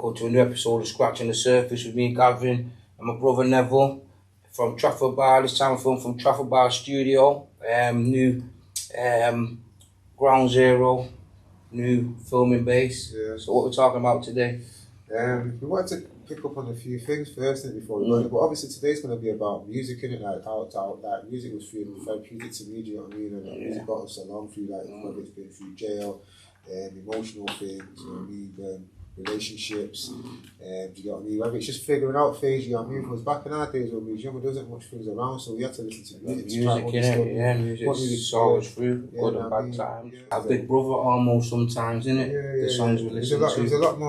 welcome to a new episode of Scratching the Surface with me, Gavin, and my brother Neville from Trafford Bar. This time film from Trafford Bar Studio. New Ground Zero, new filming base. Yeah. So what we're talking about today? We wanted to pick up on a few things first and before we go in, but obviously today's going to be about music, innit? Like how music was therapeutic to me, do you know what I mean? And music got us along through, like, whether it's been through jail, emotional things, you know what I mean, relationships, do you know what I mean? Whether it's just figuring out things, you know what I mean? Because back in our days when we was young, there wasn't much things around, so we had to listen to music. Music saw us through good and bad times. Our big brother almost sometimes, innit? The songs we listen to. There's a lot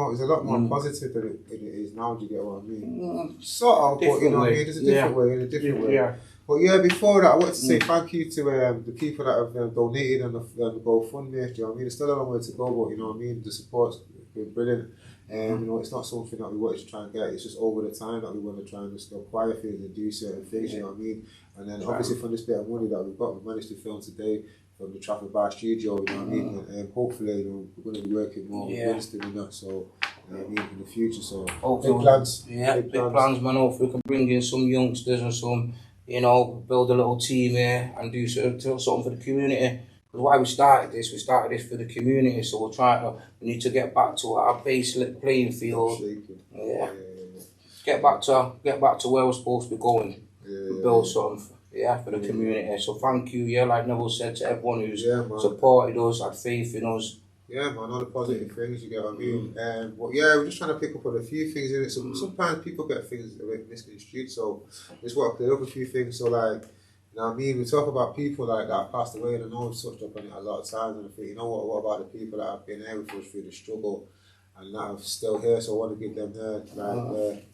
more positive than it is now, do you get what I mean? Sort of, but you know what I mean? There's a different way, in a different way. Yeah. But yeah, before that, I wanted to say thank you to the people that have donated on the GoFundMe. Do you know what I mean? It's still a long way to go, but you know what I mean? The support's been brilliant. And you know, it's not something that we wanted to try and get. It's just over the time that we want to try and just acquire things and do certain things. You know what I mean? And then obviously from this bit of money that we've got, we managed to film today from the Trafford Bar Studio. You know what I mean? And hopefully, you know, we're going to be working more with doing that. So you know what I mean, in the future. So big plans. Yeah, big plans, man. Hopefully, we can bring in some youngsters and some. You know, build a little team here and do something for the community. Because why we started this for the community. So we need to get back to our base playing field. Get back to where we're supposed to be going. Build something, for the community. So thank you, like Neville said, to everyone who's supported us, had faith in us. Yeah, man, all the positive things, you get what I mean. But yeah, we're just trying to pick up on a few things in it. So sometimes people get things a bit misconstrued, so just want to clear up a few things. So like, you know what I mean, we talk about people like that have passed away, and I know we've touched up on it a lot of times, and I think, you know what about the people that have been there with us through the struggle and that are still here, so I want to give them their props.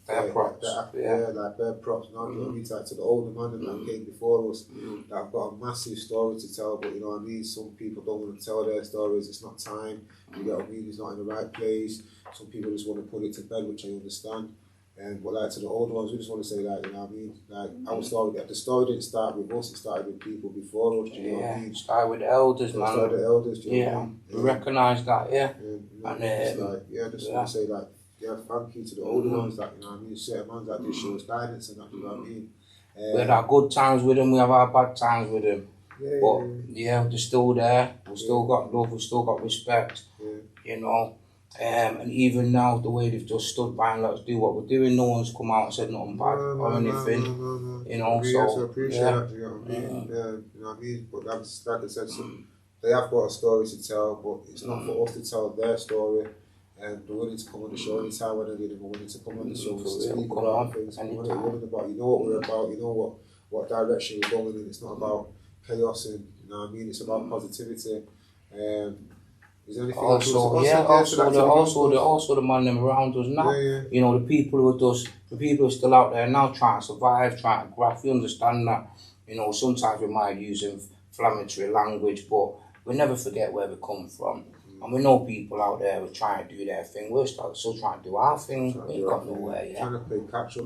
Their props, you know what I mean, to the older man that came before us, that have got a massive story to tell, but you know what I mean, some people don't want to tell their stories, it's not time, you get what I mean, it's not in the right place, some people just want to put it to bed, which I understand. But like to the older ones, we just want to say, like, you know what I mean, like our story, the story didn't start with us, it started with people before us, do you know what I mean? Started with the elders, man. Started with the elders, do you know what I mean? We recognise that, and just want to say, like, thank you to the older ones, that, you know what I mean, certain ones that do show us guidance and that, you know what I mean? We had our good times with them, we have our bad times with them. They're still there, we've still got love, we've still got respect, you know. And even now, the way they've just stood by and let us do what we're doing, no one's come out and said nothing bad or anything. No. You know, so appreciate that, you know what I mean? You know what I mean? But that's, like I said, they have got a story to tell, but it's not for us to tell their story. And they're willing to come on the show anytime when they need them, willing to come on the show and speak about things. What they're willing about, you know what we're about, you know what direction we're going in. It's not about chaos, and you know what I mean? It's about positivity. Also the man them around us now. You know, the people who are still out there now trying to survive, trying to graft. We understand that. You know, sometimes we might use inflammatory language, but we never forget where we come from. And we know people out there who are trying to do their thing. We're still trying to do our thing. We ain't got nowhere yet. Trying to play catch up.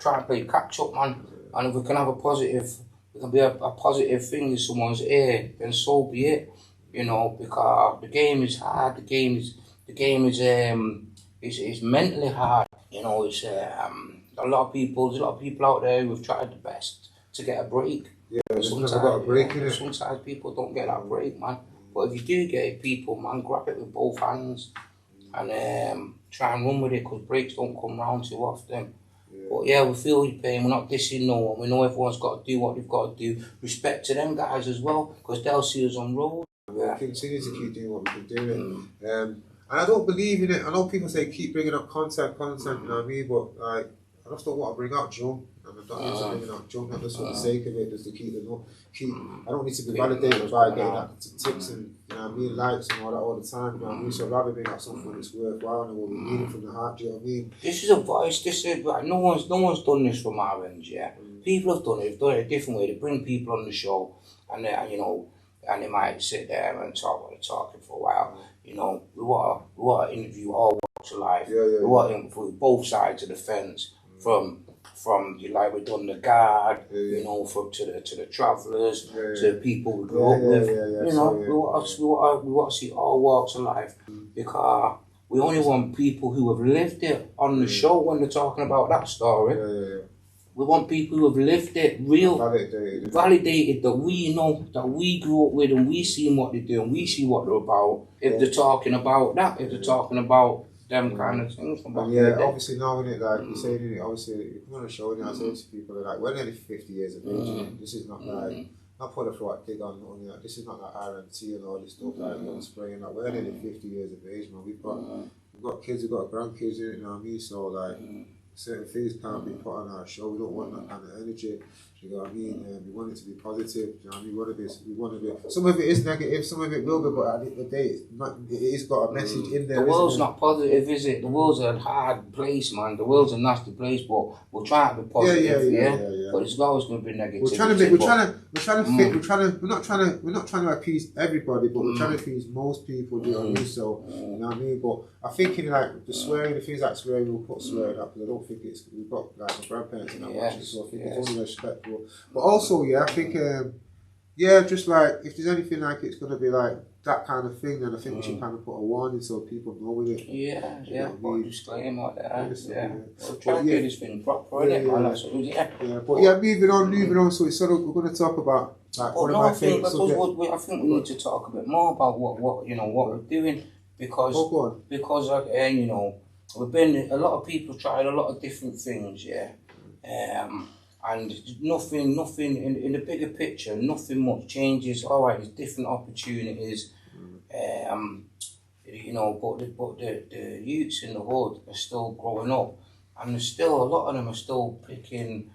Try to play catch up, man. And if we can have we can be a positive thing in someone's ear, then so be it. You know, because the game is hard. The game is mentally hard. You know, it's a lot of people out there who've tried the best to get a break. Yeah, sometimes got a break in it. Sometimes people don't get that break, man. But if you do get it, people, man, grab it with both hands and try and run with it, because breaks don't come round too often. But yeah, we feel your pain. We're not dissing no one. We know everyone's got to do what they've got to do. Respect to them guys as well, because they'll see us on road. We'll continue to keep doing what we've been doing. And I don't believe in it. I know people say keep bringing up content, you know what I mean? But like, I just don't want to bring out junk. And I don't need to bring out junk, not just for the sake of it, just to keep I don't need to be validated by getting tips and, you know what I mean, likes and all that all the time, you know what I mean? So I'd rather bring out something that's worthwhile and what we need it from the heart, do you know what I mean? This is a voice, like, no one's done this from our end, People have done it, they've done it a different way. They bring people on the show and you know, and they might sit there and talk what they're talking for a while. You know, we want to interview all walks of life. We want to interview both sides of the fence, from like we've done the guard, you know, to the travellers, to the people we grew up with. You know, we want to see all walks of life, because We only want people who have lived it on the show when they're talking about that story. Yeah. We want people who have lived it, validated, that we know, that we grew up with, and we see what they do, and we see what they're about. If they're talking about that, if they're talking about them kind of things. Obviously now, innit, like you say, innit, obviously, you come on a show, and I say to people, like, we're nearly 50 years of age, innit? This is not like, not put a throat dig on, like, this is not like RMT and all this stuff, like, not spraying, like, we're nearly 50 years of age, man. We've got kids, we've got grandkids, innit, you know what I mean? So, like, certain things can't be put on our show. We don't want that kind of energy. You know what I mean? We want it to be positive. You know what I mean? We want to be. Some of it is negative. Some of it will be. But at the end of the day, it's got a message in there. The world's not positive, is it? The world's a hard place, man. The world's a nasty place. But we're trying to be positive, yeah. But it's always going to be negative. We're not trying to appease everybody, but we're trying to appease most people. You know what I mean? So you know what I mean? But I think in like the swearing, the things like swearing, we'll put swearing up because I don't think it's. We've got like my grandparents and that watching, so I think it's only respectful. But also, I think, just like if there's anything like it's going to be like that kind of thing, then I think we should kind of put a warning so people know with it. Put a disclaimer like that. We'll try to do this thing proper, innit? Moving on. So we're going to talk about like one of my favourite subjects. I think we need to talk a bit more about what we're doing because we've been a lot of people tried a lot of different things, and nothing in the bigger picture, nothing much changes. All right, there's different opportunities, but the youths in the hood are still growing up, and there's still a lot of them are still picking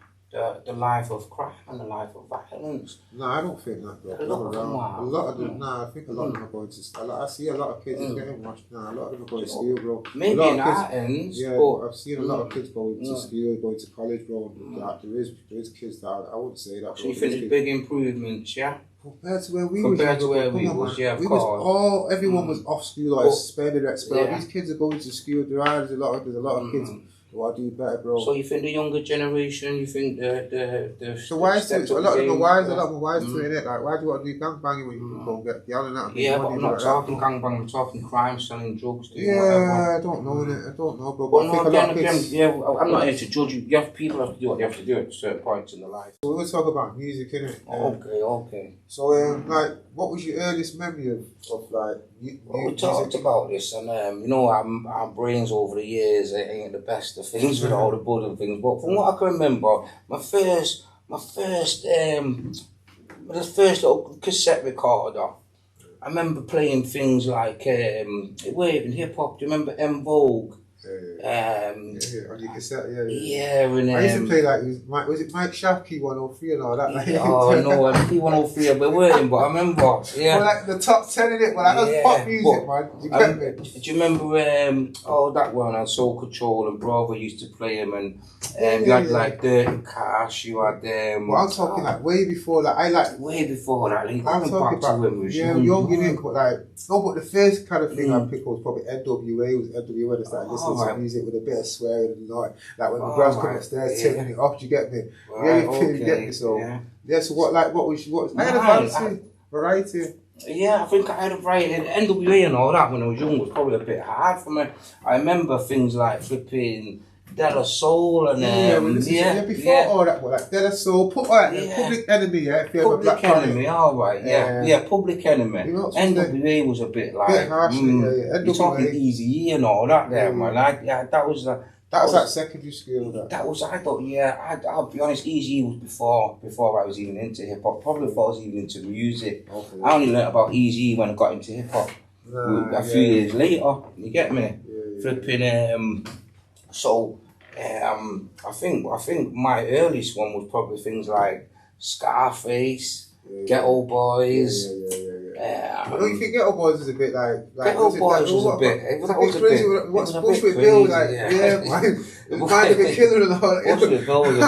the life of crime and the life of violence. No, I don't think that, bro. I think a lot of them are going to. I see a lot of kids getting washed now. A lot of them are going to school, bro. Maybe in our ends, but I've seen a lot of kids going to school, going to college, bro. Like, there is kids that I wouldn't say that. So you think there's big improvements, yeah? Compared to where we was, everyone was off school, like suspended, expelled. These kids are going to school. There's a lot of kids. I do better, bro. So you think the younger generation? You think the so why is it? A lot of them wise doing it. Like, why do you want to do gangbanging when you can go and get yelling at them? Yeah, but I'm not talking gangbang. I'm talking crime, selling drugs. I don't know, bro. But no, again, I'm not here to judge you. People have to do what they have to do at certain points in their life. So we're going to talk about music, innit? Okay. So, like, what was your earliest memory of like music? We talked about this, and our brains over the years ain't the best of things with all the blood and things. But from what I can remember, my first little cassette recorder. I remember playing things like waving hip hop. Do you remember M Vogue? On your cassette, and I used to play like was it Mike Shaft Key 103 and all that? Like, Key 103 I've been waiting, but I remember, well, like the top 10 in it, that was pop music, man. You get me? Do you remember that one on Soul Control and Bravo used to play him, and you had like Dirty Cash, you had well, I'm talking like way before that. Way before that. I'm talking about young in it, but like but the first kind of thing I picked was probably NWA. It was NWA that started listening to music with a bit of swearing and like when the girls come upstairs taking it off. Do you get me? You get me. So so what was I had a variety. Yeah, I think I had a variety. NWA and all that when I was young was probably a bit hard for me. I remember things like flipping De La Soul and before all that, like De La Soul, Public Enemy, if you ever Public Enemy, alright, Public Enemy. NWA was a bit like you're talking Easy and all that there, man. Like, that was like secondary school. I'll be honest, Easy was before I was even into hip hop. Probably before I was even into music. Okay. I only learnt about Easy when I got into hip hop. A few years later, you get me? Flipping So I think my earliest one was probably things like Scarface, Ghetto Boys. I don't you think Ghetto Boys is a bit like Ghetto Boys was a bit. What's Bush with Bill like? Man, kind of a killer and all. Bush with Bill, you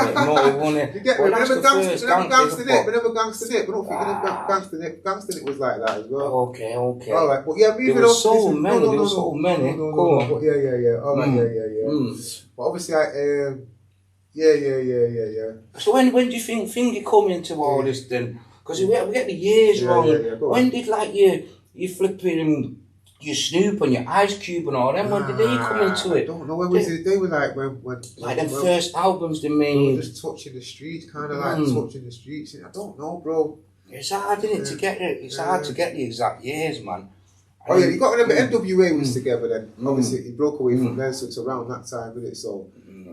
get me? Remember Gangster Nick? Remember Gangster Nick? I don't think Gangster Nick was like that as well. Okay. All right, but moving on. There were so many. All right, But obviously, So when do you think you come into all this then? Because we get the years wrong. When did like you flipping your Snoop and your Ice Cube and all them. When did they come into it? I don't know. When was it? They were like when like them first albums they made. They were just touching the streets, kind of like touching the streets. I don't know, bro. It's hard, isn't it, to get it? It's hard to get the exact years, man. Oh yeah, you got to remember NWA was together then. Obviously, he broke away from them, so it's around that time, isn't it? So,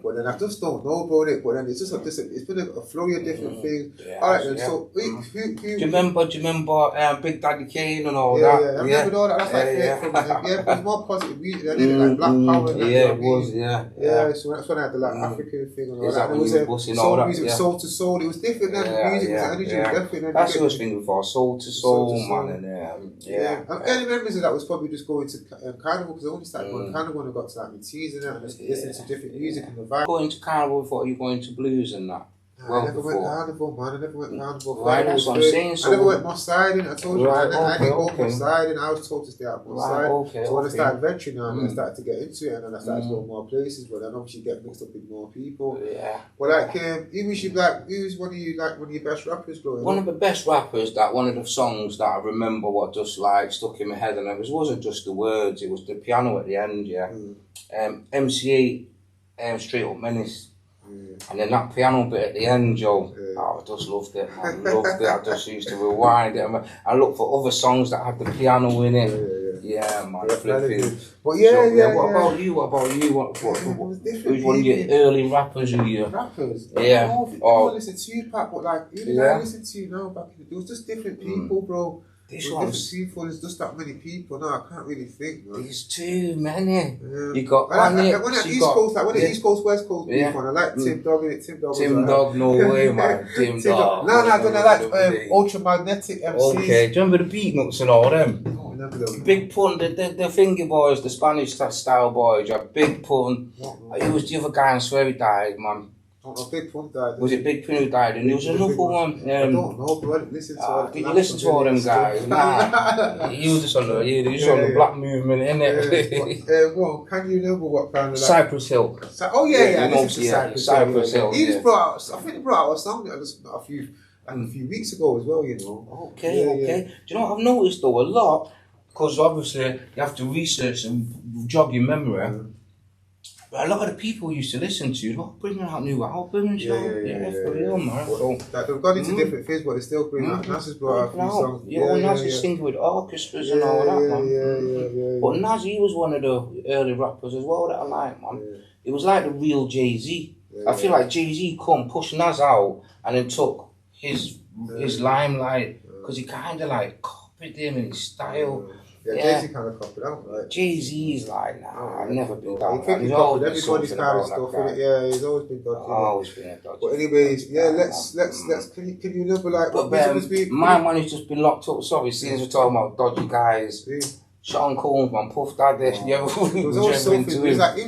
but then I just don't know about it. But then it's just it's been a flurry of different things. All right, then. So, who do you remember Big Daddy Kane and all that? Yeah, I remember all that. That's like it was more positive music. They did it like Black Power. And it was. Yeah. So that's when I had the like African thing and all that. It was soul music, soul to soul. It was different than music. Energy was different. That's what I was thinking before. Soul to soul, man. And early memories of that was probably just going to Carnival because I only started going to Carnival when I got to like my teens and that and just listening to different music and the vibe. Going to Carnival before you going to blues and that? I never went Carnival, man. I never went Carnival. Right, that's what I'm saying. I never went Moss Siding. I told you, I didn't go Moss Siding. I was told to stay at Moss Siding. So when I started venturing on, I started to get into it, and then I started to go more places. But then obviously you get mixed up with more people. Yeah. But like, who was one of your best rappers growing up? One of the best rappers that one of the songs that I remember what just like stuck in my head, and it wasn't just the words, it was the piano at the end. Yeah. MCA, Straight Up Menace. And then that piano bit at the end, Joe, I just loved it, man. Loved it. I just used to rewind it. I looked for other songs that had the piano in it. Yeah, man. Flipping. But What about you? Who's one of your early rappers? Rappers? Yeah. I listen to Tupac, but like, even I listen to you now back in the day, it was just different people, bro. There's just that many people. No, I can't really think, man. There's too many. Yeah. You got the East Coast, West Coast people, and I like Tim Dog in it. Tim Dog, no way, man. Tim Dog. No, I don't like Ultramagnetic MCs. Okay, do you remember the Beatnuts and all them? I remember them. Big Pun, the Finger Boys, the Spanish style boys. You had Big Pun. He was the other guy, I swear he died, man. Big Pun died. Was it Big Pun who died? And there was another one. I don't know, but I didn't listen to all did you listen to all them guys? Nah. You was just on the black movement, innit? Well, can you remember what kind of Cypress Hill. I listened to Cypress Hill. He just brought out, I think he brought out a song a few weeks ago as well, you know. Okay. Do you know what I've noticed though? A lot, because obviously you have to research and jog your memory. But a lot of the people used to listen to, bringing out new albums, for real, man. They've gone into different things, but they still bring out. Nas has brought out a few songs. Nas is singing with orchestras and all that, man. But Nas, he was one of the early rappers as well that I like, man. It was like the real Jay-Z. I feel like Jay-Z pushed Nas out, and then took his limelight, because he kind of like copied him in his style. Jay-Z kind of copied out, right? Jay's like, nah, I've never been down. He's always everybody's kind of stuff in it. Yeah, he's always been dodgy. Always been a dodgy. But anyways, let's. Can you remember like what was being? My money's just been locked up. Sorry, since we're talking about dodgy guys. Sean Combs, man, Puff Daddy. It was always something. He was always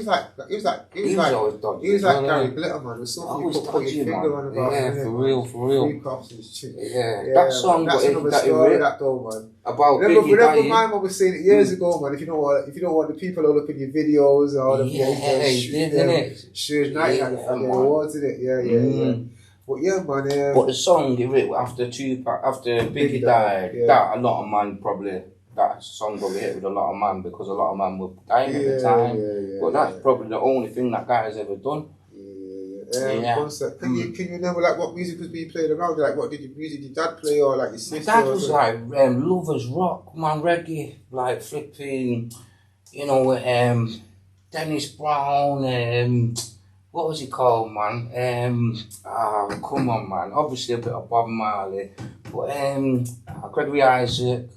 dodgy. He was like Gary Glitter, man. It was something you put your finger on about. Yeah, for real. Yeah, that song. That's another story, that though, man. About remember my mum was saying it years ago, man. If you don't want the people to look at your videos or the Shoes Night had the awards in it. Yeah. But yeah, man. But the song after Tupac, after Biggie died, that a lot of man probably. That song probably hit with a lot of man because a lot of man were dying at the time. But that's probably the only thing that guy has ever done. Can you remember like what music was being played around? Like what music did your dad play or like your sister? My dad was like lovers rock, man, reggae, like flipping, Dennis Brown, what was he called, man? Come on, man. Obviously a bit of Bob Marley, but Gregory Isaac.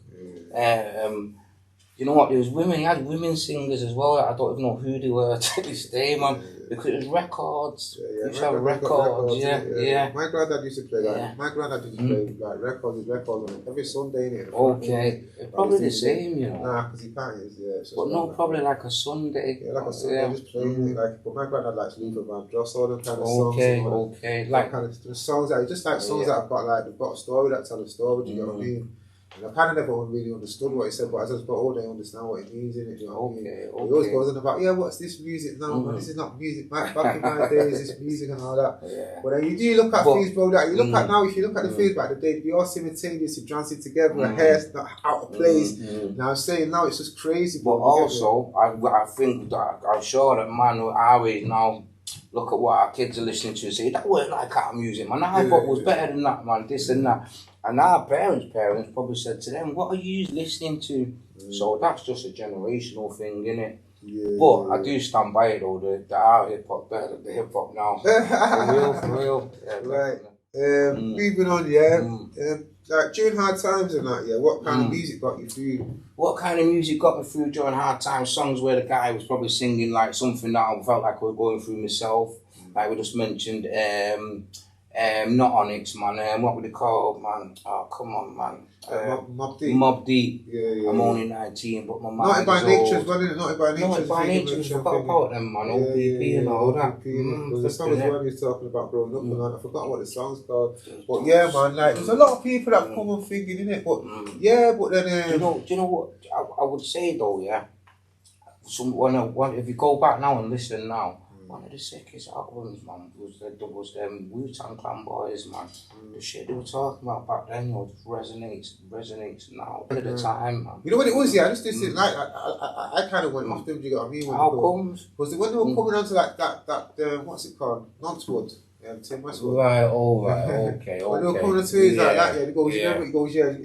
You know what? There was women. He had women singers as well. I don't even know who they were to this day, man. Because it was records. You used to have records. Yeah. My granddad used to play that. Yeah. My granddad used to play like records every Sunday. Innit? Okay. Probably the same, Nah, because he can't. But no, probably like a Sunday. Yeah, like a Sunday. Just playing like. But my granddad likes Luther Vandross, all them kind of songs. Okay. Like kind of songs that just like songs that have got like they've got a story that tell a story. Do you know what I mean? And I kind of never really understood what he said, but as I got older, I understand what it means, innit? You know what I mean? Okay. He always goes on about, yeah, what's this music now, man? This is not music. Back in my days, this music and all that. Yeah. But then you do look at things, bro, that you look at now, if you look at the things back in the day, they all simultaneous, you dancing together, hair's not out of place. Now I'm saying now it's just crazy. But also, I think that I'm sure that man, our age now, look at what our kids are listening to and say, that weren't like our music, man. Our hip hop was better than that, man, this and that. And our parents probably said to them, what are you listening to? So that's just a generational thing, innit? Yeah, but I do stand by it though, that our hip hop better than the hip hop now. For real. Yeah, right. Moving on, like during hard times and that, what kind of music got you through? What kind of music got me through during hard times? Songs where the guy was probably singing like something that I felt like I was going through myself. Like we just mentioned, not Onyx, man. What would they call, man? Oh, come on, man. Mob Deep. Yeah. I'm only 19, but my mind Naughty by is Nature old. as well, isn't it? Naughty by Nature. Naughty by Nature, I forgot about them, man. OPP and all that. There's a song as well he was talking about growing up and that. I forgot what the song's called. But yeah, man, like, there's a lot of people that come on thinking, innit? But yeah, but then... do you know what I would say though, yeah? If you go back now and listen now, one of the sickest albums, man, was them Wu-Tang Clan boys, man. The shit they were talking about back then, just resonates now. At the time, man. You know what it was, I just didn't like. I kind of went off them. Do you get what I mean? How comes? Was when they were coming onto like that what's it called? Knoxwood. Tim Westwood. Right, okay. When they were coming onto it like that, he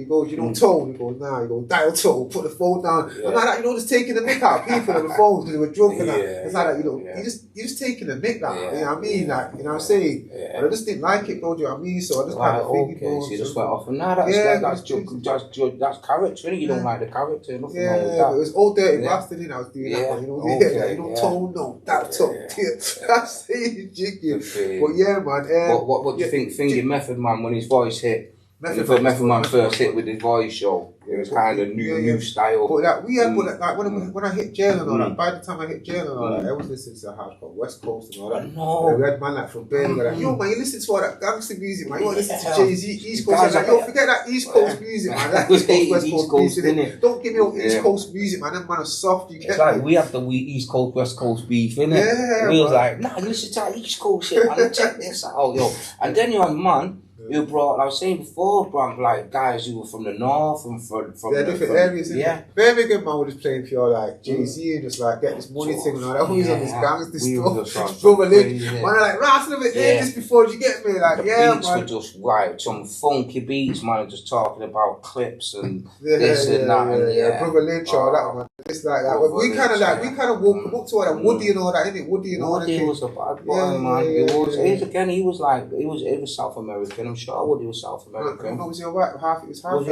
goes, you don't tone. He goes, nah, you go dial tone, put the phone down. I'm like that, just taking the mick out of people on the phone because they were drunk and that. It's like that, you're just taking the mick out. You know what I mean? Like, you know what I'm saying? But I just didn't like it, bro. Do you know what I mean? So I just kind of think, so you just went off and that's character. You don't like the character. Nothing wrong with that. But it was old dirty bastard. I was doing that one. You don't tone, no, dial tone. That's it, jiggy. But yeah, man. What do you think? Thinking Method Man when his voice hit. Method Man first hit with his voice show. It was kind of new style. But like we had when I hit jail and all that. By the time I hit jail and all that, I was listening to hardcore West Coast and all that. No. We had man like from Birmingham like, yo man, you listen to all that gangster music, man. You want to listen to Jay-Z, East Coast. Like, yo, forget that East Coast music, man. That East Coast, West Coast music. Don't give me no East Coast music, man. Them man are soft. You get it's like we have the East Coast, West Coast beef, innit? Yeah. We was like, nah, listen to that East Coast shit, man. Check this out, yo. And then you had man who brought, I was saying before, like guys who were from the north and from different areas. Birmingham man was just playing pure like Jay-Z and just like get this money thing and all that. Who's on this gangster stuff? Brother Lynch. Man, I like, right, a bit this before you get me. Like, the beats were just right, some funky beats, man, just talking about clips and this and that. And Brother Lynch, all that, man. It's like that. We kind of woke up to all that Woody and all that, innit? Woody and all that. Woody was a bad boy, man. He was South American. I'm sure Woody was South American. No, was he a white? It was half.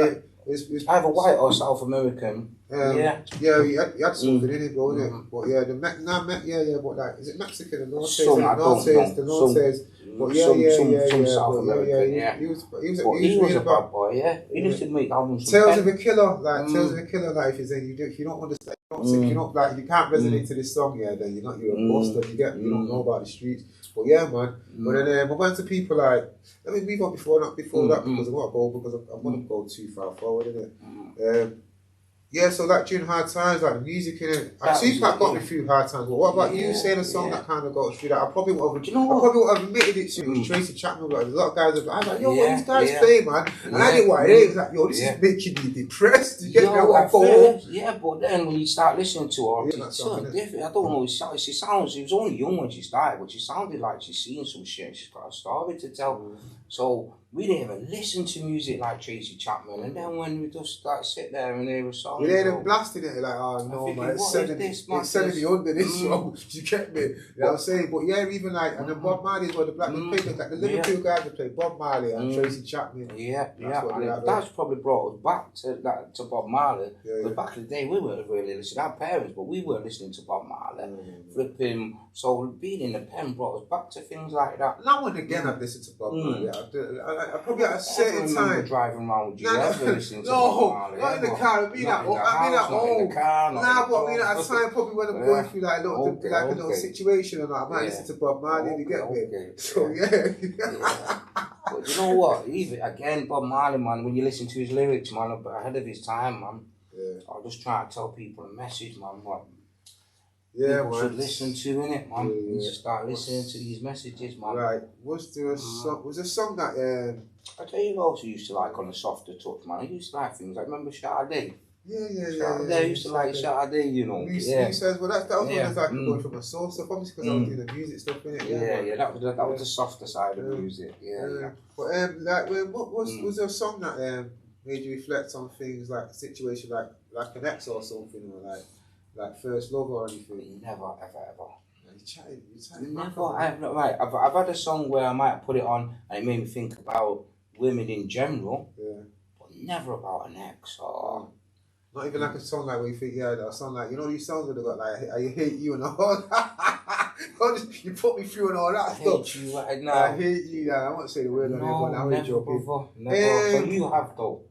Was either white or South American. He had something in it, bro, innit? But yeah, but like, is it Mexican? The North says. But some South American, He was a bad boy, He used to make albums. Tales of a Killer, like if you don't understand, you can't resonate to this song, then you're a buster. You don't know about the streets. But yeah, man. But then I went to people like, let me move on before that because I want to go too far forward, innit? So like during hard times, like the music in it, Tupac got me through hard times. But what about you saying a song that kind of got us through that? I probably would have admitted it to you. It was Tracy Chapman. Like, there's a lot of guys. I was like, yo, what these guys play, man? And I didn't why it was like, yo, this is making me depressed. You get me? But then when you start listening to her, it's so different. I don't know. She was only young when she started, but she sounded like she's seen some shit. She's got a story to tell. So we didn't even listen to music like Tracy Chapman, and then when we just like sit there and hear a song, we hear them blasting it like, oh no, man, it's 70 under this song. You get me? You know what I'm saying? But yeah, even like, and then Bob Marley as well, the black men played like the Liverpool guys that played Bob Marley and Tracy Chapman. That's probably brought us back to Bob Marley. But back in the day, we weren't really listening. Our parents, but we weren't listening to Bob Marley. Flipping. So being in the pen brought us back to things like that. Now and again, I've listened to Bob Marley. I probably at a certain time. Driving around with you ever listening to no, Bob Marley, not in the car. I mean at home. Nah, but I mean at a time probably when I'm going through like a little situation and I might listen to Bob Marley to get me. So yeah. But you know what? Even again, Bob Marley, man, when you listen to his lyrics, man, ahead of his time, man. Yeah. I'll just try to tell people a message, man. What people should listen to, innit, man? Yeah. You should start listening to these messages, man. Right. Was there a song that I tell you who else I used to like on a softer touch, man. I used to like things like, remember Sade? Yeah. I used to like Sade, you know. You says, well, that was when I was like going from my soul stuff, obviously because I was doing the music stuff, innit? Yeah, that was the softer side of music. Yeah. But was there a song that made you reflect on things like a situation like an ex or something, or like first love or anything? Never, ever. You chatting. Never. I've had a song where I might put it on and it made me think about women in general. Yeah. But never about an ex or. Not even like a song like where you think, a song like, you know these songs where they got like, I hate you and all that. You put me through and all that stuff. I hate you right now. I hate you. I won't say the word on it, but I'm only joking. Never. So you have though.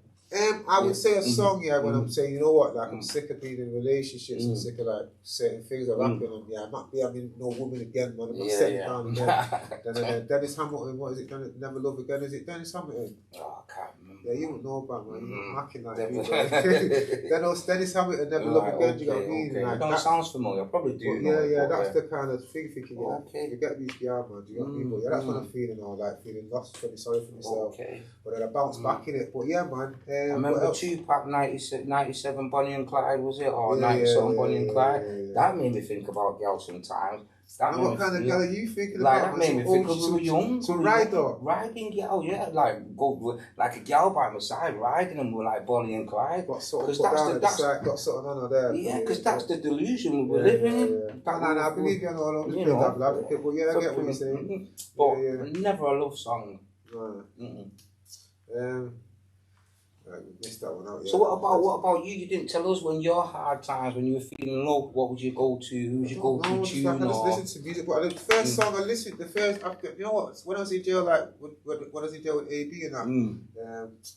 I would say a song, when I'm saying, you know what, like I'm sick of being in relationships, I'm sick of like certain things that happen, and I'm not being no woman again, man. I'm not settling down again. Then Dennis Hamilton, what is it? Never Love Again, is it Dennis Hamilton? Oh, I can't remember. Yeah, you wouldn't know about, man. You're not macking like me. Then Dennis Hamilton, Never Love Again, you know what I mean? Like, that sounds familiar, I probably do. Yeah, that's the kind of thing thinking, you get these guys, man, do you know what I mean? But that's what I'm feeling now, like feeling lost, feeling sorry for myself. But then I bounce back in it. But yeah, man. I remember Tupac 97 Bonnie and Clyde, was it? Or 97 Bonnie and Clyde? That made me think about girls sometimes. What kind of girl are you thinking about? That made me think because we were young. So riding girl, like go like a girl by my side, riding them with like Bonnie and Clyde. Got something got something on there. Yeah, because that's the delusion we were living in. I believe you know, but yeah, I get what you're saying. But never a love song. We missed that one out. So what about you? You didn't tell us when your hard times, when you were feeling low, what would you go to? Who would you go to tune? I just listen to music. But the first song I listened, you know what? When I was in jail, like when I was in jail with AB and that,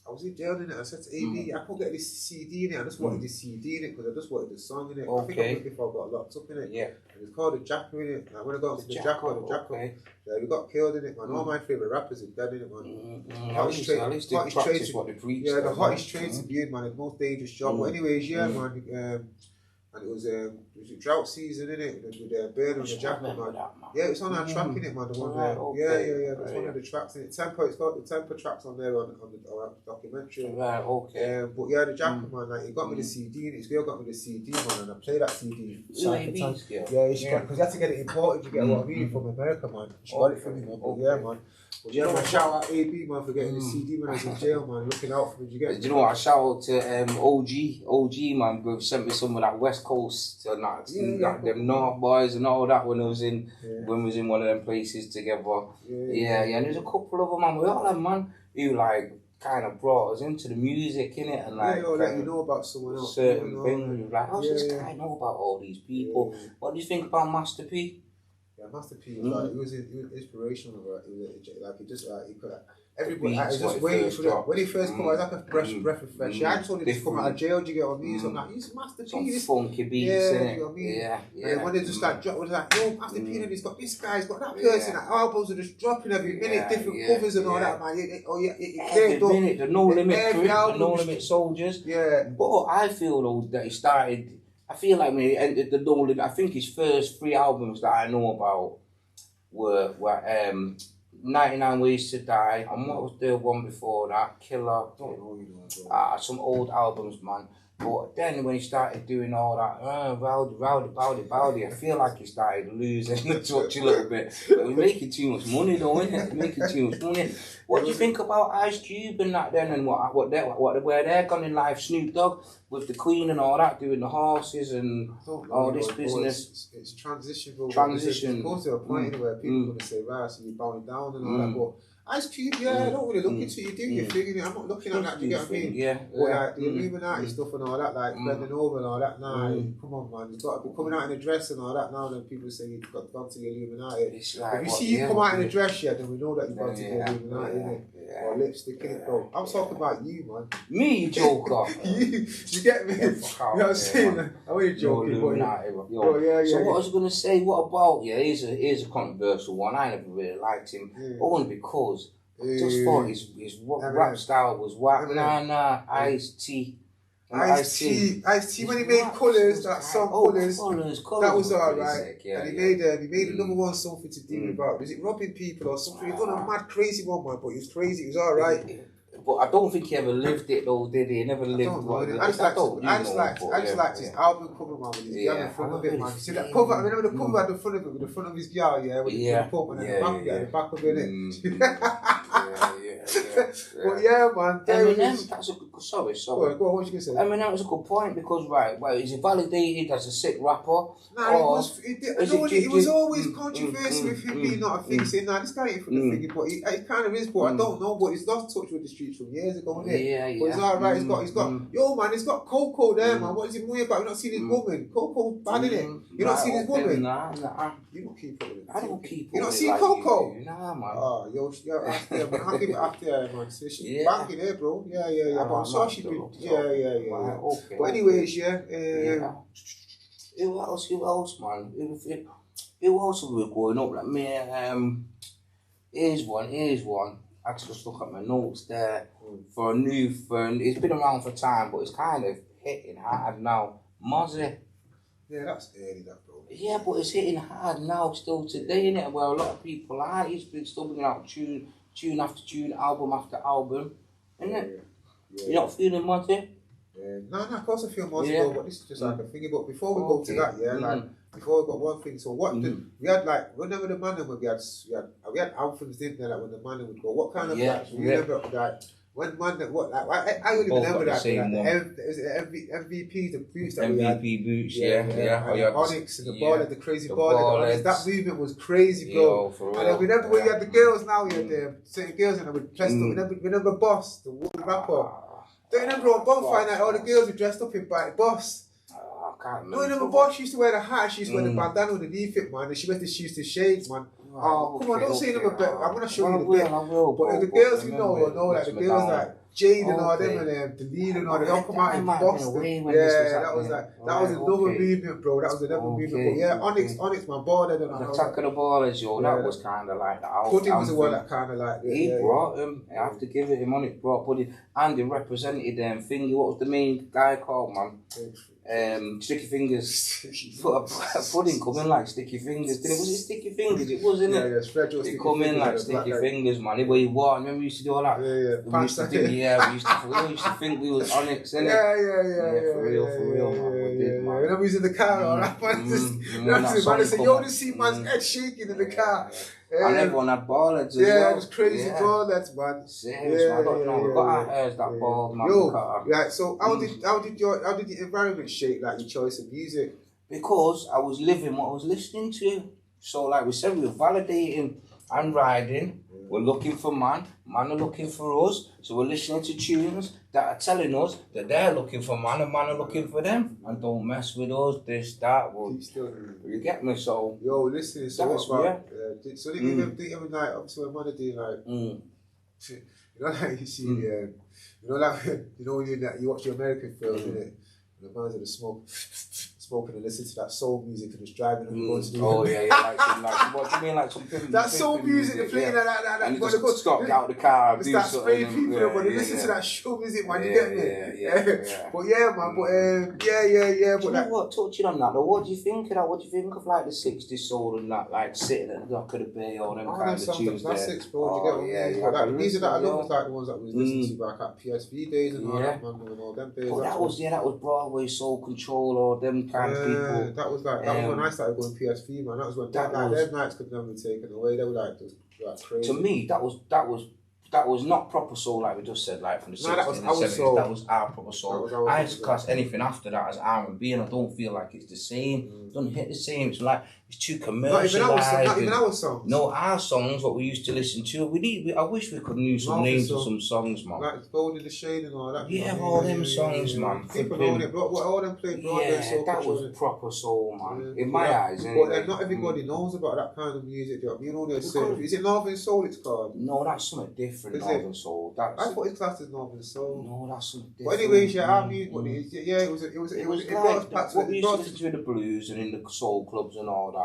I was in jail in it. I said to AB, I couldn't get this CD in it. I just wanted this CD in it because I just wanted the song in it. I think I before I got locked up in it. Yeah. And it's called the Jacker in it. And when I got to the Jacker, yeah, we got killed in it, man. All my favourite rappers are dead in it, man. At least they practice what they preach. Yeah, the hottest trade to be in, man. The most dangerous job. But anyways, man. And it was a drought season, innit? With Burn on the Jacker, man. Yeah, it's on our track, innit, man. The one there. That's one of the tracks in it. It's got the Tempo tracks on there on the documentary. Right, okay. But yeah, the Jacker, man, like, he got me the CD, and his girl got me the CD, man, and I played that CD. Yeah, because you had to get it imported, you get what I mean, from America, man. She got it for me, man. But yeah, man. But yeah, man, shout out AB, man, for getting the CD when I was in jail, man, looking out for me. Do you know what? I shout out to OG, man, who sent me some of that West Coast, them North boys and all that when I was in, when we was in one of them places together. And there's a couple of them, man. We all have, man, who like kind of brought us into the music, innit, and like let you know about someone else, certain things. Like, how does this guy know about all these people? What do you think about Master P? Yeah, Master P was like, he was inspirational, right? He could everybody, I was just waiting for that. When he first came out, it was like a breath of fresh air. I told him to come out of jail, do you get what I mean? So I'm like, he's Master P. Some funky beats, do you know what I mean? And when they just like dropped, it was like, yo, Master P, and he's got this guy, he's got that person, that albums are just dropping every minute, different covers and all that, man. Every minute, the No Limit crew, the No Limit Soldiers. Yeah. But I feel though that he started, I feel like when he entered the No Limit, I think his first 3 albums that I know about were 99 Ways to Die, and what was the one before that? Killer. Don't know, you know. Some old albums, man. But then when he started doing all that, rowdy, I feel like he started losing the touch a little bit. But we're making too much money though, innit? Making too much money. What do you think about Ice Cube and that then, and where they're gone in life? Snoop Dogg with the Queen and all that, doing the horses and all this business. It's transition. Transition. It's supposed to a point where people are going to say, right, so you're bowing down and all that, but Ice Cube, yeah, I don't really look into you, do your thing, innit? I'm not looking at that, do you get what I mean? Yeah. Or like the Illuminati stuff and all that, like bending over and all that. Nah, come on, man, you've got to be coming out in a dress and all that now. Then people say you've gone to the Illuminati. It's like, if you see you come out in a dress, yeah, then we know that you've gone to the Illuminati, innit? Or lipstick in it, bro. I'm talking about you, man. Me, you joker. you get me? You know what I'm saying? I'm only joking, but yeah. So what I was gonna say, what about here's a controversial one. I never really liked him, only because I just thought his rap style was whack. Nah, Ice-T. Ice-T when he made Colours, that song Colours, that was alright. And he made another one, something to do about, was it robbing people or something? He done a mad crazy one, man, but he was crazy, it was alright. But I don't think he ever lived it though, did he? He never lived it. I just liked his album cover, man, with his girl in front of it, man. See that cover? I remember the cover at the front of it, with the front of his girl, with the pump and the back of it. But yeah, man. Eminem, that's a good. Sorry. Go on, what was you gonna say? Eminem was a good point because is he validated as a sick rapper? Nah, it was always controversy with him being not a thing. Saying, nah, this guy ain't from the thing, but he kind of is. But I don't know. But he's lost touch with the streets from years ago, isn't it? Yeah. But he's alright. He's got. Yo, man, he's got Coco there, man. What is he moving about? You're not seeing his woman. Coco's bad, innit? You're not seeing his woman. Nah. You don't keep up with it. I don't keep up. You not see Coco? Nah, man. Oh, yo, after man, I'll give it after man. So she's banging there, bro. Yeah. But I'm sure she did. Yeah. Okay. But anyways, Who else, man? Who else we were growing up like me? Here's one. I just look at my notes there for a new friend. It's been around for time, but it's kind of hitting hard now. Mozzie. Yeah, that's early, that, bro. Yeah, but it's hitting hard now still today, innit? Where a lot of people are. He's been still bringing out tune after tune, album after album, innit? You're not feeling Mozzie? No, of course I feel Mozzie, but this is just like a thing. But before we go to that, before we got one thing. So what we had, like, whenever the man when we had anthems, didn't there? Like when the man would go, what kind of like you remember like when man what like I only remember that MVP, the boots that we had. MVP boots, Onyx and the ball, the crazy ball. That movement was crazy, bro. And I remember when you had the girls now, you had the certain girls and I would dressed up. Remember Boss, the wood rapper. Don't you remember on Bonfire Night, all the girls were dressed up in Boss? I can't remember. No, you remember Boss used to wear the hat, she used to wear the bandana underneath it, man, and she wears the shoes to shades, man. Come on, don't say them a bit. I'm going to show you the bit. But the girls you know, like the girls like Jade and all them and the lead and all, they all come out in Boston. Yeah, that was another movement, bro. That was another movement. But yeah, Onyx, my baller. The Attack of the Ballers, that was kind of like the album. Pudding was the one that kind of like... He brought him. I have to give it him. Onyx brought Pudding. And he represented them thingy. What was the main guy called, man? Sticky Fingers. Pudding come in like Sticky Fingers. Was it Sticky Fingers? It was, innit? Yeah, They come in like Sticky Fingers, man. Anyway, you walk. Remember we used to do all that? Yeah. We used to think we was Onyx, innit? Yeah. For real, man. We did, man. When I was in the car, all that man said, yo, this see man's head shaking in the car. And everyone had ballets as well. Yeah, it was crazy ballets, man. Serious, man. I don't know. We got our hairs that bald, man. Yo, so how did the environment shape like your choice of music? Because I was living what I was listening to. So like we said, we were validating and riding. We're looking for man are looking for us. So we're listening to tunes that are telling us that they're looking for man and man are looking for them. And don't mess with us, this, that. Well, you get me? So yo, listen, so what about so did you ever like obviously when man are doing like you know like you see you know like when you watch the American films, innit? The man's in the smoking and listen to that soul music and just driving and going to the like what do you mean, like some that soul music they're playing like that and you just stop out the car and do start spraying people but they listen to that show music, man, you get me? But yeah, man, but do you know what, touching on that though, what do you think of that? What do you think of like the 60s soul and that, like sitting at the dock of the bay or them kind of tunes there? Classics, bro, you get what I mean? These are that I love, like the ones that we was listening to back at PSV days and all that, man, and all them days. But that was Broadway Soul Control or them kind of people. That was when I started going PSV, man. That was when their nights could never be taken away. They were like just like crazy. To me, that was not proper soul like we just said, like from the 60s and the 70s. Soul. That was our proper soul. I used to class anything after that as R&B, and I don't feel like it's the same. It doesn't hit the same. It's like It's too Not even commercialised. our songs. No, our songs, what we used to listen to. I wish we could know some names of some songs, man. Like Gold in the Shade and all that. Yeah, all them songs, man. People know it. What all them played Broadway soul. That was proper soul, man. In my eyes, anyway. But not everybody knows about that kind of music. You know, is it Northern Soul it's called? No, that's something different, Northern Soul. I thought it's classed as Northern Soul. No, that's something different. But anyways, yeah, what we used to listen to in the blues and in the soul clubs and all that.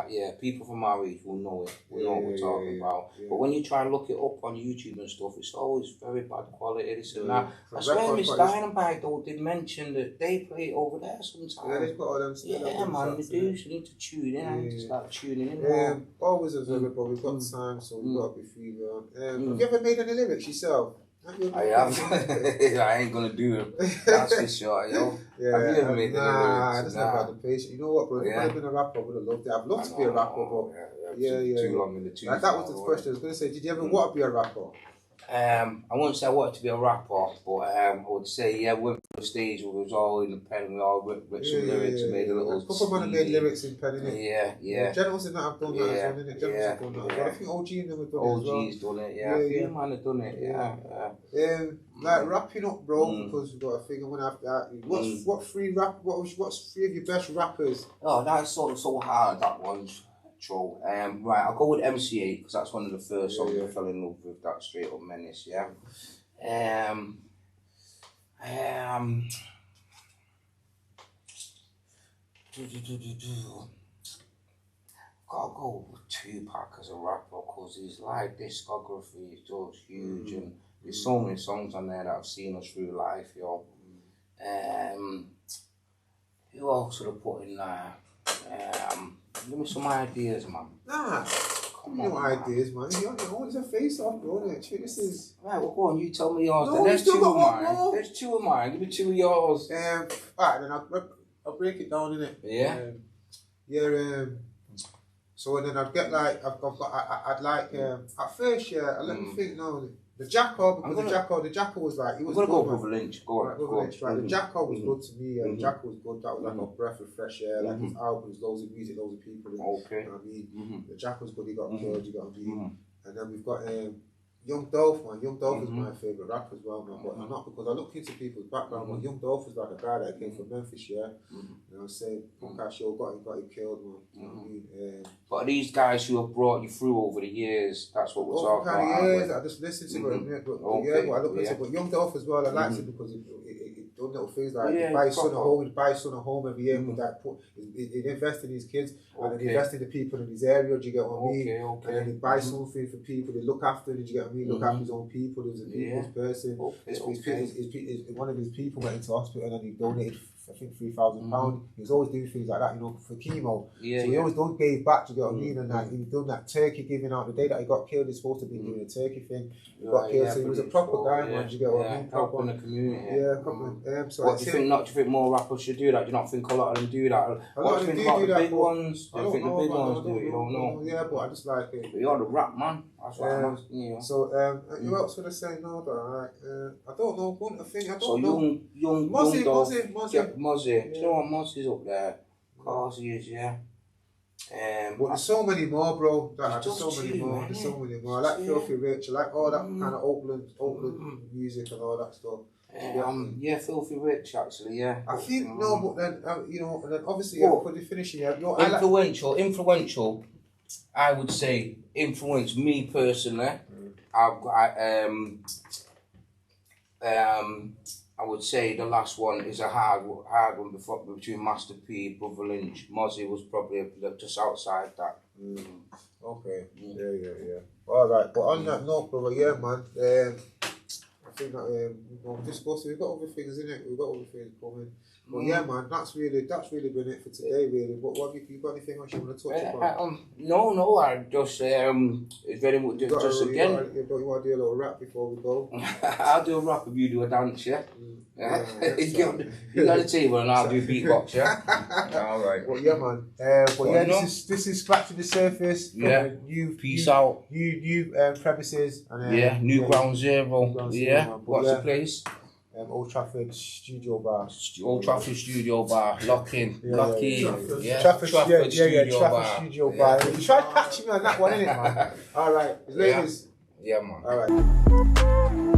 Yeah, people from our age will know it. We know what we're talking about. Yeah. But when you try and look it up on YouTube and stuff, it's always very bad quality. This and that. I swear Miss Dynamite though did mention that they play it over there sometimes. Yeah, they've got all them. Yeah, man, they do. So you need to tune in. I need to start tuning in. Always as ever, but we've got time, so we've got to be free. Have you ever made any lyrics yourself? I have. I ain't gonna do it. That's for sure, yo. Yeah, have you ever made that's not about the patient. You know what, bro? If I'd been a rapper, I would have loved it. I'd love to be a rapper, but too long in the tooth. That was the question I was gonna say. Did you ever want to be a rapper? I wouldn't say I wanted to be a rapper, but I would say, we went to the stage where we was all in the pen, we all wrote some lyrics and made a little. A couple of men made lyrics in pen, innit? Yeah. Generals and that have done that as well, innit? Generals have done that. But I think OG and them have done it as well. OG's done it, yeah. A few man have done it, like wrapping up, bro, because we've got a thing. I'm gonna have to. What's three of your best rappers? Oh, that's so hard. That one's. Right, I'll go with MC8 because that's one of the first songs I fell in love with. That straight up menace, yeah. Gotta go with Tupac as a rapper because his live discography is just huge and there's so many songs on there that have seen us through life, yo. Who else would have put in there? Give me some ideas, man. Nah, come on, ideas, man. You always a face off, bro. This is right. Well, go on. You tell me yours. No, there's two of mine. There's two of mine. Give me two of yours. Alright, then I'll break it down, innit? Yeah. So then I'd get like I'd like at first, let me think now. The Jackal, because the Jackal was like, he was good. Brother Lynch. Go on. The Jackal was good to me. The Jackal was good. That was like a breath of fresh air. Like his albums, loads of music, loads of people. Okay. You know what I mean? The Jackal was good. He got killed. You got me. And then we've got Young Dolph, man. Young Dolph is my favourite rapper as well, man. But not because I looked into people's background, but Young Dolph was like a guy that came from Memphis, You know what I'm saying? Punk show got him killed, man. You know what I mean? But these guys who have brought you through over the years, that's what we're talking about. Over the years, I just listened to it. But I looked at it. But Young Dolph as well, I liked it because it done little things like he buys son a home every year with that. He invest in his kids and then invest in the people in his area. Do you get what I mean? And then he buys something for people. They look after him. Do you get what I mean? Look after his own people. He was a people's person. One of his people went into hospital and he donated, I think, £3,000. He was always doing things like that, for chemo. So he always gave back. Do you get what I mean? And like, he done that turkey giving out. The day that he got killed, he's supposed to be doing a turkey thing. He got killed, so he was a proper guy, man. Do you get what I mean? Proper in the community. So what do you think? Do you think more rappers should do that? Do you not think a lot of them do that? What do you think about the big ones? Do you think the big ones do it? You don't know. Yeah, but I just like it. But you're the rap man. That's what I'm asking. So who else would I say no? I don't know. One thing I don't know. So young Mozzie. Do you know what Mozzie's up there? Of course he is, yeah. But there's so many more, bro. There's so many more. I like Filthy Rich. I like all that kind of Oakland music and all that stuff. Filthy Rich actually, yeah. I think but then and then obviously for the finishing, influential. I would say influenced me personally. I would say the last one is a hard one between Master P, Brother Lynch. Mozzie was probably just outside that. Okay. Yeah. All right. But on that note, brother, man. I think that we've got other things in it. We've got other things coming. But man, that's really been it for today. Really. What have you got anything else you want to touch upon? No. I just it's very much just again. You want to do a little rap before we go? I'll do a rap if you do a dance, yeah. You got a table and I'll do beatbox, yeah. All right. Well, man. This is scratching the surface. Peace out. New premises. And, new ground zero. What's the place? Old Trafford Studio Bar. Old Trafford Studio Bar, Locking, Lucky, Trafford Studio Bar. Studio Bar. You tried catching me on that one, innit, man? Alright, ladies. Yeah, man. Alright.